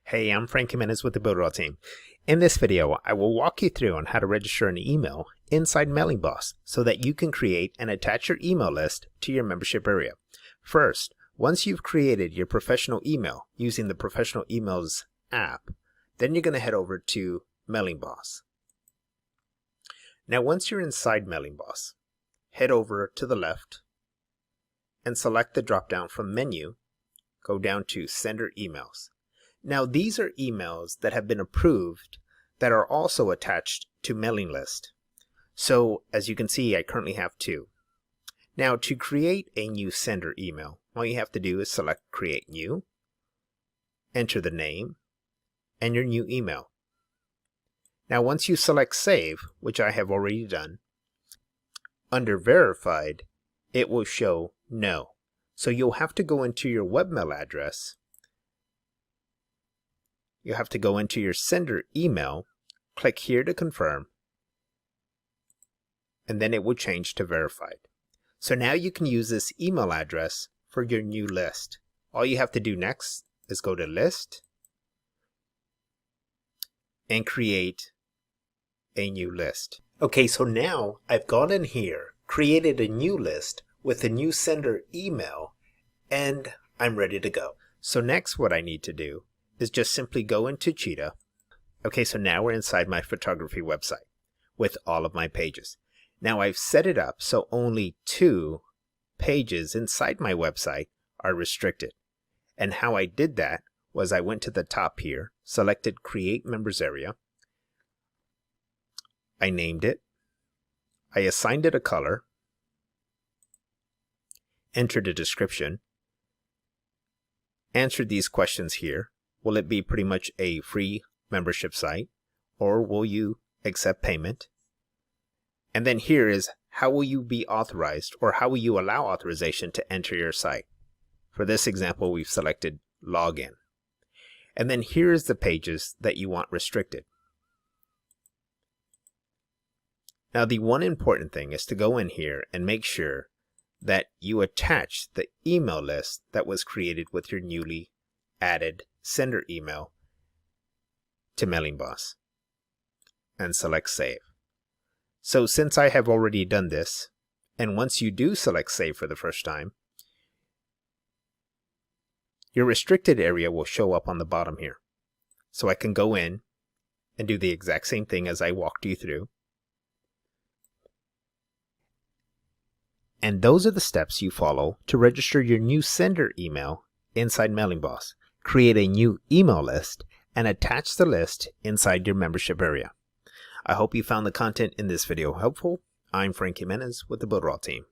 Hey, I'm Frank Jimenez with the BuilderAll team. In this video, I will walk you through on how to register an email inside MailingBoss so that you can create and attach your email list to your membership area. First, once you've created your professional email using the Professional Emails app, then you're going to head over to MailingBoss. Now, once you're inside MailingBoss, head over to the left and select the drop-down from Menu. Go down to Sender Emails. Now, these are emails that have been approved that are also attached to mailing list. So, as you can see, I currently have 2. Now, to create a new sender email, all you have to do is select Create New, enter the name, and your new email. Now, once you select Save, which I have already done, under Verified, it will show No. So you'll have to go into your webmail address. You have to go into your sender email, click here to confirm, and then it will change to verified. So now you can use this email address for your new list. All you have to do next is go to List and create a new list. Okay, so now I've gone in here, created a new list with a new sender email, and I'm ready to go. So next what I need to do is just simply go into Cheetah. Okay, so now we're inside my photography website with all of my pages. Now I've set it up so only 2 pages inside my website are restricted. And how I did that was I went to the top here, selected Create Members Area. I named it. I assigned it a color, entered a description, answered these questions here. Will it be pretty much a free membership site, or will you accept payment? And then here is how will you be authorized, or how will you allow authorization to enter your site? For this example, we've selected Login. And then here is the pages that you want restricted. Now, the one important thing is to go in here and make sure that you attach the email list that was created with your newly added sender email to MailingBoss and select Save. So since I have already done this, and once you do select Save for the first time, your restricted area will show up on the bottom here. So I can go in and do the exact same thing as I walked you through. And those are the steps you follow to register your new sender email inside MailingBoss. Create a new email list and attach the list inside your membership area. I hope you found the content in this video helpful. I'm Frank Jimenez with the BuilderAll team.